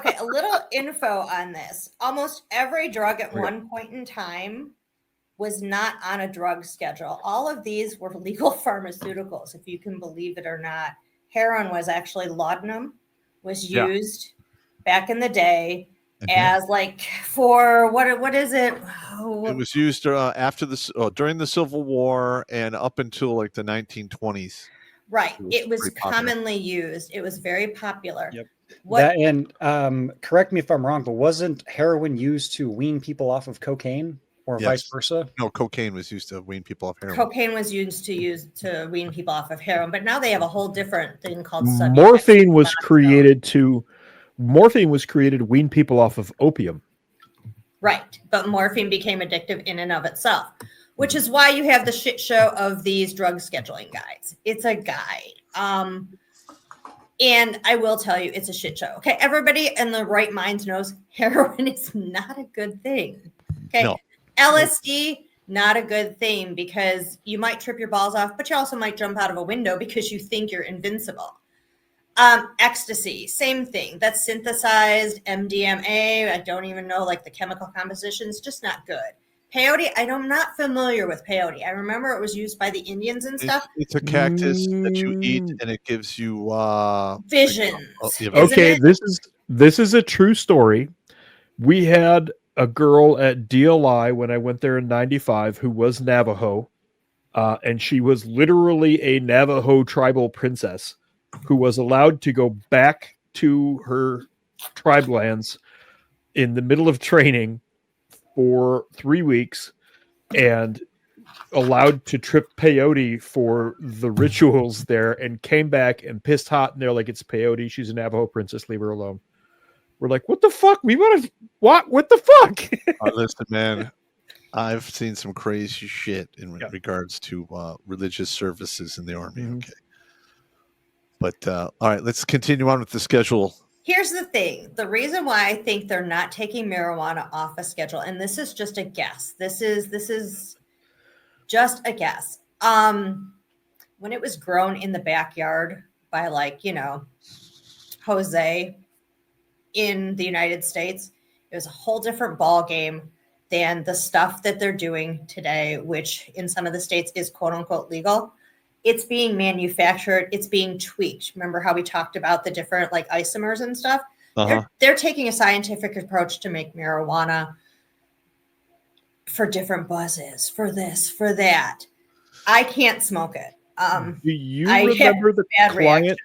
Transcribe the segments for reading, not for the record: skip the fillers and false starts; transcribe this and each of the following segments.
Okay, a little info on this. Almost every drug at one point in time was not on a drug schedule. All of these were legal pharmaceuticals, if you can believe it or not. Heroin was actually laudanum, was used back in the day as like for what is it? It was used after during the Civil War and up until like the 1920s. Right. It was commonly used. It was very popular. Yep. Correct me if I'm wrong, but wasn't heroin used to wean people off of cocaine or vice versa? No, cocaine was used to wean people off heroin. Cocaine was used to wean people off of heroin, but now they have a whole different thing called morphine was created to wean people off of opium. Right. But morphine became addictive in and of itself, which is why you have the shit show of these drug scheduling guides. It's a guide. And I will tell you, it's a shit show. Okay. Everybody in the right mind knows heroin is not a good thing. Okay. No. LSD, not a good thing because you might trip your balls off, but you also might jump out of a window because you think you're invincible. Ecstasy, same thing. That's synthesized MDMA. I don't even know like the chemical composition is just not good. Peyote, I'm not familiar with peyote. I remember it was used by the Indians and stuff. It's a cactus that you eat, and it gives you visions. Okay, this is a true story. We had a girl at DLI when I went there in '95 who was Navajo, and she was literally a Navajo tribal princess who was allowed to go back to her tribe lands in the middle of training for 3 weeks and allowed to trip peyote for the rituals there and came back and pissed hot. And they're like, it's peyote. She's a Navajo princess. Leave her alone. We're like, what the fuck? We want to, what the fuck? Listen, man, I've seen some crazy shit in regards to religious services in the Army. Mm-hmm. Okay. But all right, let's continue on with the schedule. Here's the thing. The reason why I think they're not taking marijuana off a schedule, and this is just a guess. This is just a guess. When it was grown in the backyard by Jose in the United States, it was a whole different ball game than the stuff that they're doing today, which in some of the states is quote unquote legal. It's being manufactured. It's being tweaked. Remember how we talked about the different isomers and stuff? Uh-huh. They're taking a scientific approach to make marijuana for different buzzes, for this, for that. I can't smoke it. Do you remember the client?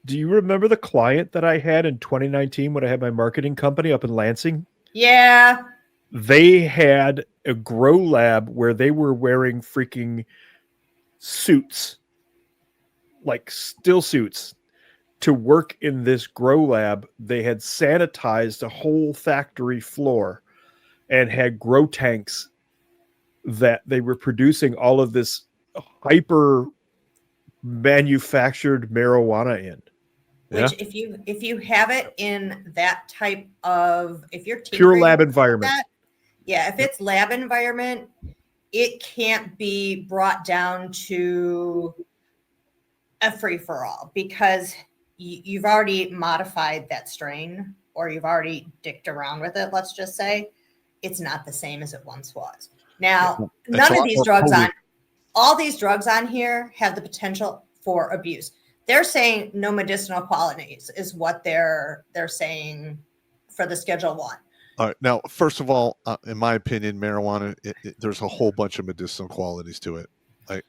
Do you remember the client that I had in 2019 when I had my marketing company up in Lansing? Yeah. They had a grow lab where they were wearing freaking suits, like still suits, to work in this grow lab. They had sanitized a whole factory floor and had grow tanks that they were producing all of this hyper manufactured marijuana in. Which if you have it in that type of, if you're pure lab environment, if it's lab environment, it can't be brought down to a free-for-all because you've already modified that strain or you've already dicked around with it. Let's just say it's not the same as it once was. Now, none of these drugs all these drugs on here have the potential for abuse. They're saying no medicinal qualities is what they're saying for the Schedule 1. All right. Now, first of all, in my opinion, marijuana, there's a whole bunch of medicinal qualities to it.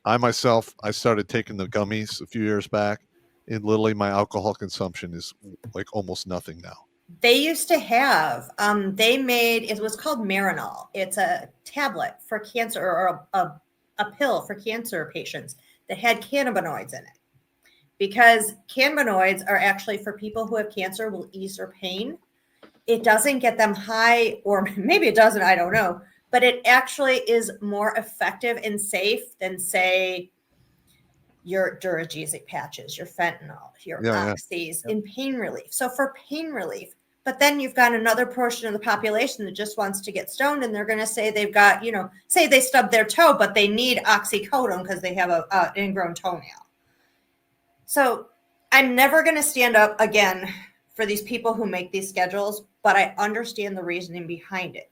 I myself, I started taking the gummies a few years back, and literally my alcohol consumption is like almost nothing now. They used to have, it was called Medicinal. It's a tablet for cancer or a pill for cancer patients that had cannabinoids in it. Because cannabinoids are actually for people who have cancer, will ease their pain. It doesn't get them high, or maybe it doesn't, I don't know. But it actually is more effective and safe than, say, your Duragesic patches, your fentanyl, your oxys in pain relief. So for pain relief, but then you've got another portion of the population that just wants to get stoned, and they're going to say they've got, say they stubbed their toe, but they need oxycodone because they have an ingrown toenail. So I'm never going to stand up again for these people who make these schedules, but I understand the reasoning behind it.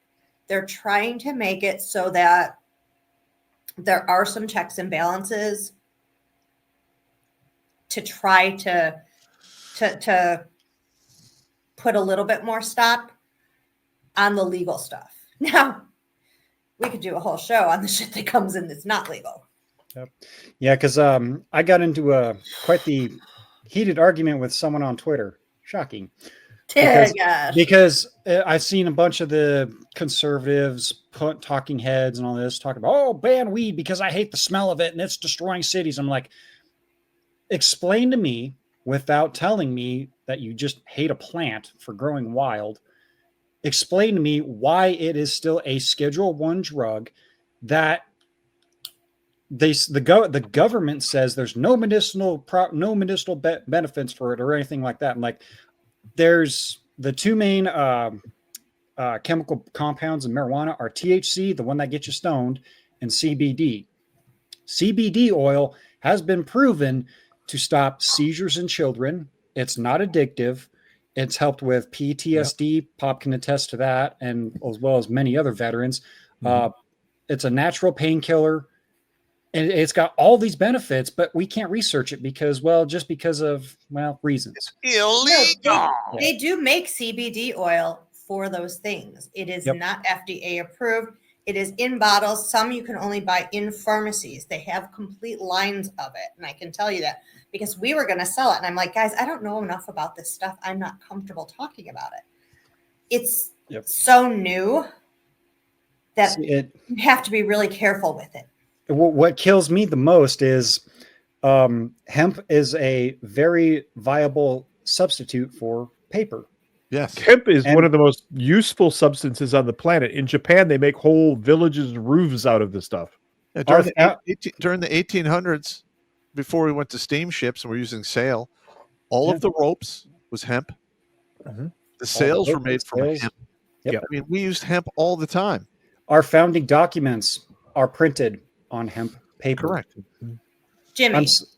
They're trying to make it so that there are some checks and balances to try to put a little bit more stop on the legal stuff. Now, we could do a whole show on the shit that comes in that's not legal. Yep. Yeah, because I got into quite the heated argument with someone on Twitter. Shocking. Because I've seen a bunch of the conservatives, talking heads and all this, talking about, oh, ban weed because I hate the smell of it and it's destroying cities. I'm like, explain to me without telling me that you just hate a plant for growing wild. Explain to me why it is still a Schedule I drug that the government says there's no medicinal benefits for it or anything like that. And like, there's the two main chemical compounds in marijuana are THC, the one that gets you stoned, and CBD. CBD oil has been proven to stop seizures in children. It's not addictive. It's helped with PTSD. Yep. Pop can attest to that, and as well as many other veterans. Mm-hmm. It's a natural painkiller, and it's got all these benefits, but we can't research it because of reasons. Illegal. No, they do make CBD oil for those things. It is not FDA approved. It is in bottles. Some you can only buy in pharmacies. They have complete lines of it, and I can tell you that because we were going to sell it. And I'm like, guys, I don't know enough about this stuff. I'm not comfortable talking about it. It's so new that you have to be really careful with it. What kills me the most is hemp is a very viable substitute for paper. Yes. Hemp is one of the most useful substances on the planet. In Japan, they make whole villages and roofs out of this stuff. Yeah, during the 1800s, before we went to steamships and we're using sail, all of the ropes was hemp. Mm-hmm. The sails were made from hemp. Yep. I mean, we used hemp all the time. Our founding documents are printed on hemp paper. Correct. Jimmy. Sorry.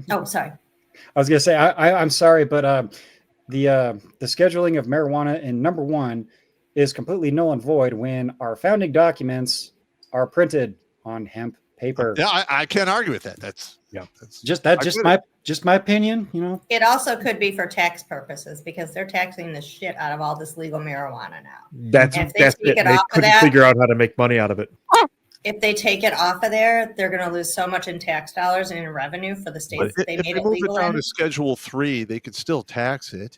I was going to say, I'm sorry, but the scheduling of marijuana in number 1 is completely null and void when our founding documents are printed on hemp paper. Yeah, I can't argue with that. That's just my opinion. You know, it also could be for tax purposes because they're taxing the shit out of all this legal marijuana now. That's it. They couldn't figure out how to make money out of it. If they take it off of there, they're going to lose so much in tax dollars and in revenue for the states that they made it legal. If they move it down to Schedule 3, they could still tax it.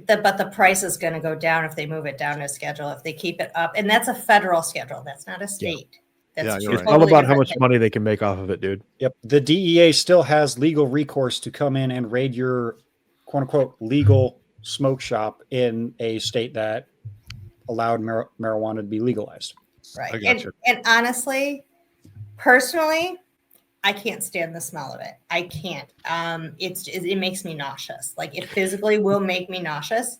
But the price is going to go down if they move it down to schedule. If they keep it up, and that's a federal schedule. That's not a state. That's it's all about how much money they can make off of it, dude. Yep. The DEA still has legal recourse to come in and raid your quote unquote legal smoke shop in a state that allowed marijuana to be legalized. Right. And honestly, personally, I can't stand the smell of it. I can't. It makes me nauseous. Like it physically will make me nauseous.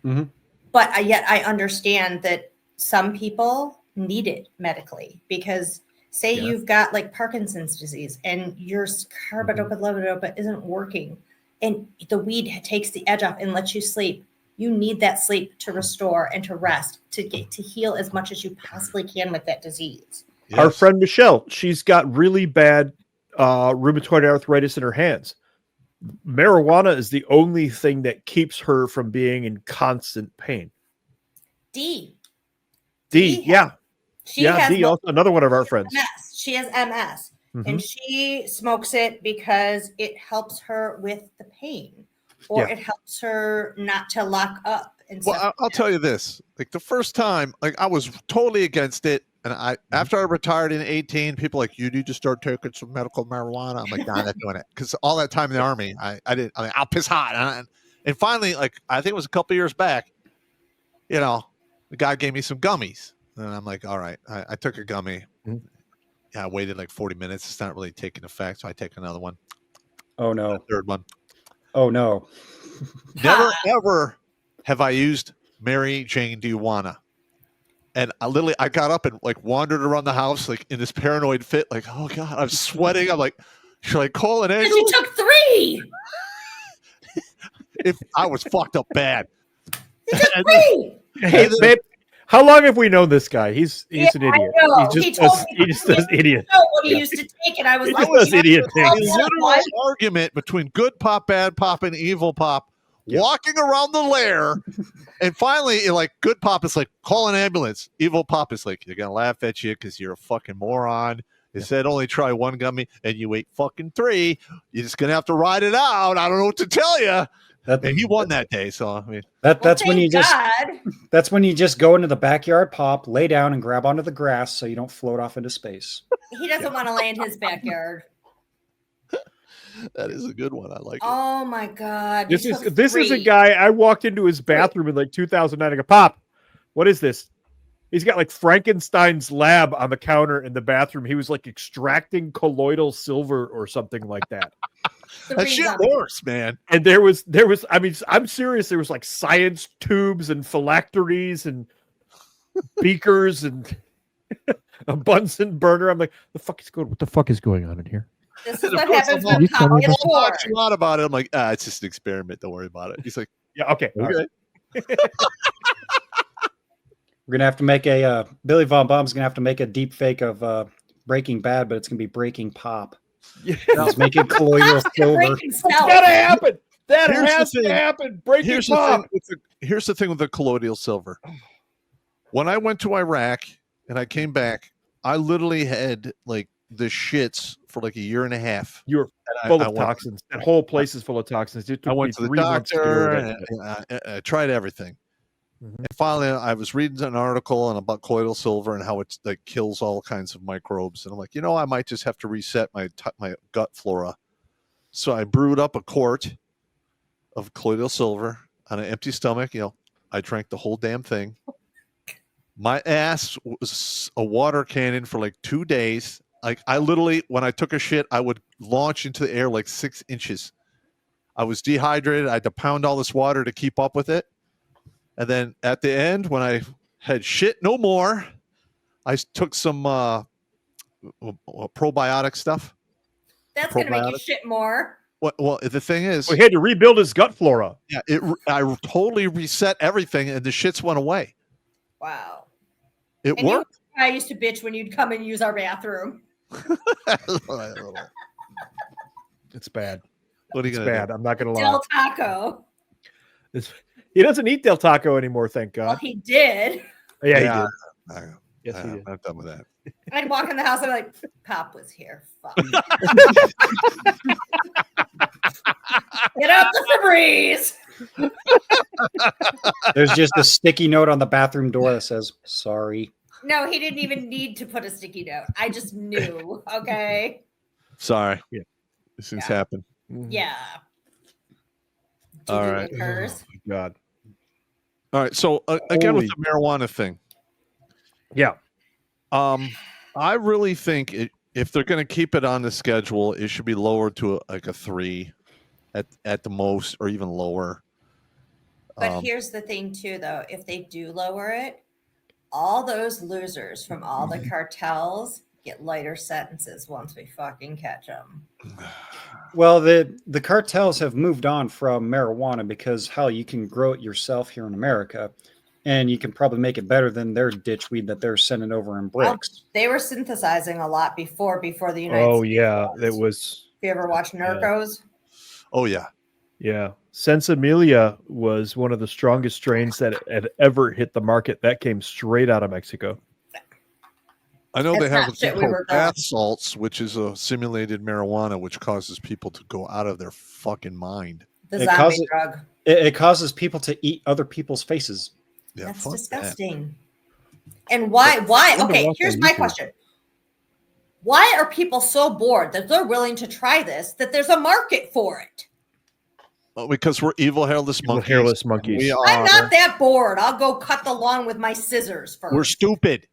Mm-hmm. But yet I understand that some people need it medically because say you've got like Parkinson's disease and your carbidopa isn't working and the weed takes the edge off and lets you sleep. You need that sleep to restore and to rest, to get to heal as much as you possibly can with that disease. Yes. Our friend Michelle, she's got really bad rheumatoid arthritis in her hands. Marijuana is the only thing that keeps her from being in constant pain. D. Yeah. D, also another one of our friends. MS. She has MS, and she smokes it because it helps her with the pain, or it helps her not to lock up. And well, I'll tell you this: like the first time, like I was totally against it, and after I retired in 18, people were like, you need to start taking some medical marijuana. I'm like, nah, I'm not doing it because all that time in the army, I didn't. I mean, I'll piss hot, and finally, like I think it was a couple years back, the guy gave me some gummies. And I'm like, all right, I took a gummy. Mm-hmm. Yeah, I waited like 40 minutes. It's not really taking effect. So I take another one. Oh, no. Third one. Oh, no. Never, ever have I used Mary Jane, do you wanna? And I got up and like wandered around the house like in this paranoid fit. Like, oh, God, I'm sweating. I'm like, should I call an ambulance? You took 3. If I was fucked up bad. It's just free. Hey, babe, how long have we known this guy? He's an idiot. I know. He just does idiot. Know what he used to take, and I was He like, just does idiot A things. literal argument between good pop, bad pop, and evil pop, walking around the lair, and finally, like good pop is like, call an ambulance. Evil pop is like, they're gonna laugh at you because you're a fucking moron. It said only try one gummy, and you ate fucking 3. You're just gonna have to ride it out. I don't know what to tell you. And he won that day, so I mean, that's when you just go into the backyard, pop, lay down, and grab onto the grass so you don't float off into space. He doesn't want to lay in his backyard. that is a good one. I like it. Oh my god! This is a guy. I walked into his bathroom in like 2009. I go, Pop, what is this? He's got like Frankenstein's lab on the counter in the bathroom. He was like extracting colloidal silver or something like that. That shit works, man. And there was. I mean, I'm serious. There was like science tubes and phylacteries and beakers and a Bunsen burner. I'm like, what the fuck is going on in here? This is what happens when Pop gets bored. Talks a lot about it. I'm like, it's just an experiment. Don't worry about it. He's like, yeah, okay. Okay. We're gonna have to make a Billy Von Baum's gonna have to make a deep fake of Breaking Bad, but it's gonna be Breaking Pop. Yeah. He's making colloidal silver. It's gotta happen. That has to happen. Breaking Pop. Here's the thing with the colloidal silver. When I went to Iraq and I came back, I literally had like the shits for like a year and a half. You were full of toxins. That whole place is full of toxins. I went to the doctor and I tried everything. Mm-hmm. And finally, I was reading an article about colloidal silver and how it like kills all kinds of microbes. And I'm like, I might just have to reset my gut flora. So I brewed up a quart of colloidal silver on an empty stomach. I drank the whole damn thing. My ass was a water cannon for like 2 days. Like I literally, when I took a shit, I would launch into the air like 6 inches. I was dehydrated. I had to pound all this water to keep up with it. And then at the end, when I had shit no more, I took some probiotic stuff. That's going to make you shit more. Well, the thing is, he had to rebuild his gut flora. Yeah, I totally reset everything, and the shits went away. Wow. It worked. I used to bitch when you'd come and use our bathroom. It's bad. What are you it's gonna bad. do? I'm not going to lie. Del Taco. He doesn't eat Del Taco anymore, thank God. Well, he did. Yeah, he did. Yes, he did. I'm done with that. I'd walk in the house and I'm like, Pop was here. Fuck. Get up the Febreze. There's just a sticky note on the bathroom door that says, sorry. No, he didn't even need to put a sticky note. I just knew. Okay. Sorry. Yeah. These things happen. Yeah. All right. Oh, God. All right. So again, with the marijuana thing. Yeah. I really think if they're going to keep it on the schedule, it should be lowered to a 3 at the most, or even lower. But here's the thing too, though. If they do lower it, all those losers from all the cartels get lighter sentences once we fucking catch them. Well, the cartels have moved on from marijuana because hell, you can grow it yourself here in America, and you can probably make it better than their ditch weed that they're sending over in bricks. They were synthesizing a lot before the United States. Oh yeah, it was. Have you ever watched Narcos? Oh yeah. Yeah. Sensimilia was one of the strongest strains that had ever hit the market. That came straight out of Mexico. I know they have a thing called bath salts, which is a simulated marijuana, which causes people to go out of their fucking mind. The zombie drug. It causes people to eat other people's faces. Yeah, that's disgusting. That. And why? Okay, here's my question. Why are people so bored that they're willing to try this, that there's a market for it? Well, because we're evil hairless monkeys. Hairless monkeys. I'm not that bored. I'll go cut the lawn with my scissors first. We're stupid.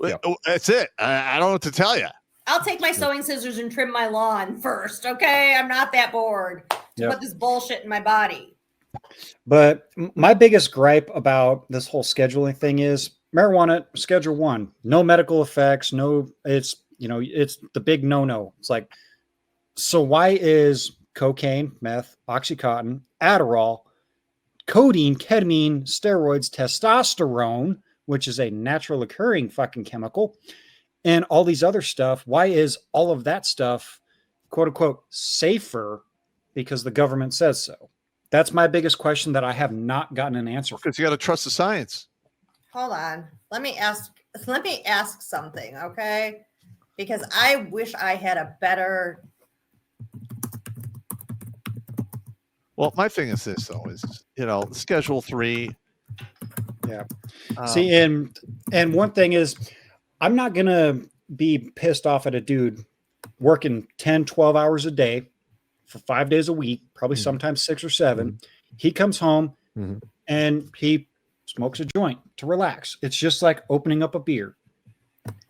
Yeah. That's it. I don't know what to tell you. I'll take my sewing scissors and trim my lawn first, okay? I'm not that bored to put this bullshit in my body. But my biggest gripe about this whole scheduling thing is marijuana, Schedule 1, no medical effects, it's the big no-no. It's like, so why is cocaine, meth, Oxycontin, Adderall codeine, ketamine, steroids, testosterone, which is a natural occurring fucking chemical, and all these other stuff. Why is all of that stuff, quote unquote, safer because the government says so? That's my biggest question that I have not gotten an answer for. Because you got to trust the science. Hold on. Let me ask something, okay? Because I wish I had a better. Well, my thing is this though: is Schedule 3. Yeah. See, and one thing is, I'm not gonna be pissed off at a dude working 10, 12 hours a day for 5 days a week, probably sometimes 6 or 7. He comes home and he smokes a joint to relax. It's just like opening up a beer.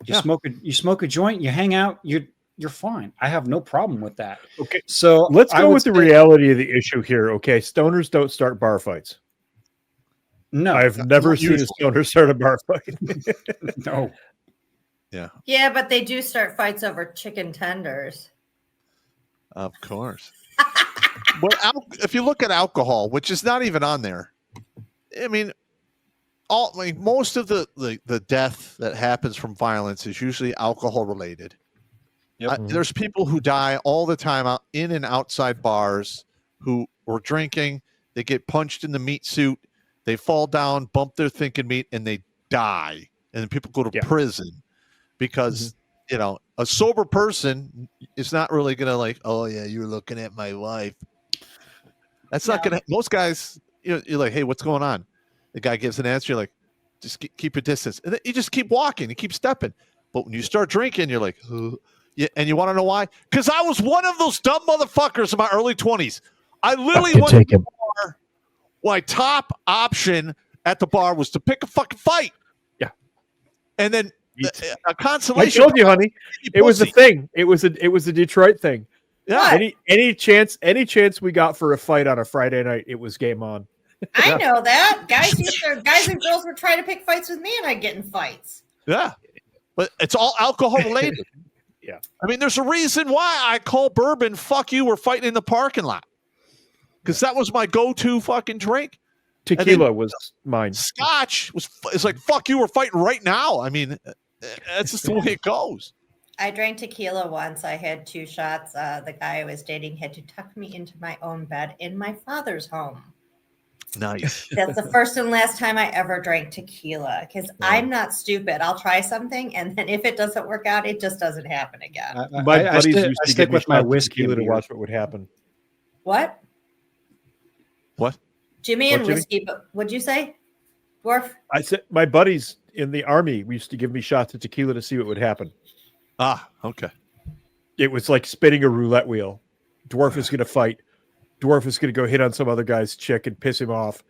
You smoke a joint, you hang out, you're fine. I have no problem with that. Okay. So Let's go with the reality of the issue here. Okay. Stoners don't start bar fights. No. I've never seen a stoner start a bar fight. No. Yeah. Yeah, but they do start fights over chicken tenders. Of course. But if you look at alcohol, which is not even on there, I mean, most of the death that happens from violence is usually alcohol related. Yep. There's people who die all the time out in and outside bars who were drinking. They get punched in the meat suit. They fall down, bump their thinking meat, and they die. And then people go to prison because a sober person is not really gonna like, oh yeah, you were looking at my wife. That's not gonna. Most guys, you're like, hey, what's going on? The guy gives an answer. You're like, just keep your distance, and then you just keep walking, you keep stepping. But when you start drinking, you're like, yeah, and you want to know why? Because I was one of those dumb motherfuckers in my early 20s. I literally went to the bar. My top option at the bar was to pick a fucking fight. Yeah, and then a consolation. I told you, honey, it was a thing. It was a Detroit thing. Yeah. Any chance we got for a fight on a Friday night, it was game on. I know that guys and girls were trying to pick fights with me, and I'd get in fights. Yeah, but it's all alcohol related. Yeah, I mean, there's a reason why I call bourbon "fuck you." We're fighting in the parking lot because that was my go-to fucking drink. Tequila was mine. Scotch is like "fuck you." We're fighting right now. I mean, that's just the way it goes. I drank tequila once. I had 2 shots. The guy I was dating had to tuck me into my own bed in my father's home. Nice. That's the first and last time I ever drank tequila because I'm not stupid. I'll try something, and then if it doesn't work out, it just doesn't happen again. My buddies used to stick give with my whiskey to watch what would happen. What? Jimmy and Jimmy? whiskey. But what'd you say, Dwarf? I said my buddies in the army used to give me shots of tequila to see what would happen. Ah, okay. It was like spinning a roulette wheel. Dwarf is going to fight. Dwarf is going to go hit on some other guy's chick and piss him off.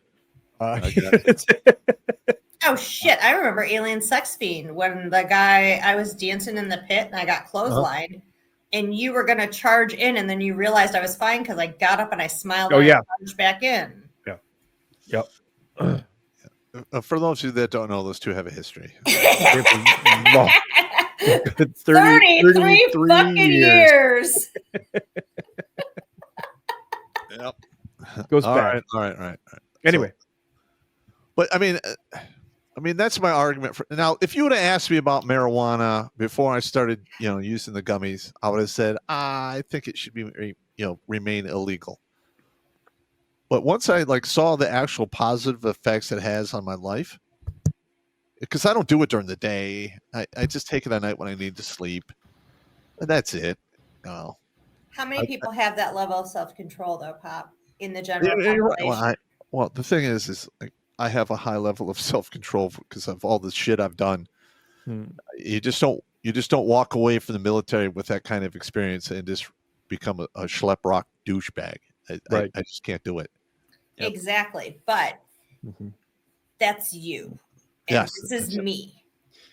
Oh shit! I remember Alien Sex Fiend when the guy I was dancing in the pit and I got clotheslined, and you were going to charge in, and then you realized I was fine because I got up and I smiled. Oh, and yeah. I charged back in. Yeah. Yep. For those of you that don't know, those two have a histoy. 33 fucking years. Yep. Goes back. All right. Anyway. But I mean, that's my argument for now. If you would have asked me about marijuana before I started, using the gummies, I would have said, I think it should be, remain illegal. But once I saw the actual positive effects it has on my life, because I don't do it during the day, I just take it at night when I need to sleep, and that's it. How many people have that level of self-control, though, Pop, in the general population? Well, the thing is I have a high level of self-control because of all the shit I've done. You just don't walk away from the military with that kind of experience and just become a schlep rock douchebag. I just can't do it. Yep. Exactly, but that's you. And yes, this is me.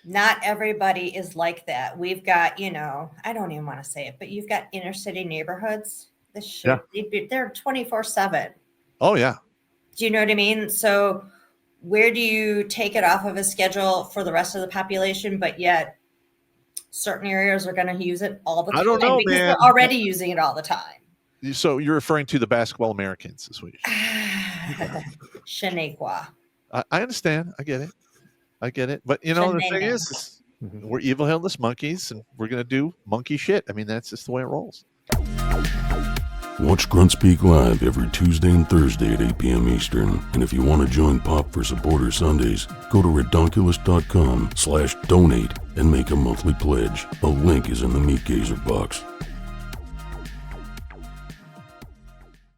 Not everybody is like that. We've got, I don't even want to say it, but you've got inner city neighborhoods. This shit, they're 24/7. Oh yeah. Do you know what I mean? So where do you take it off of a schedule for the rest of the population, but yet certain areas are going to use it all the time? I don't know, because man. they're already using it all the time. So you're referring to the basketball Americans this week? Shaniqua. I understand. I get it. But the thing is we're evil headless monkeys, and we're gonna do monkey shit. I mean, that's just the way it rolls. Watch Grunt Speak live every Tuesday and Thursday at 8 p.m. Eastern. And if you want to join Pop for Supporter Sundays, go to redonkulous.com/donate and make a monthly pledge. A link is in the Meat Gazer box.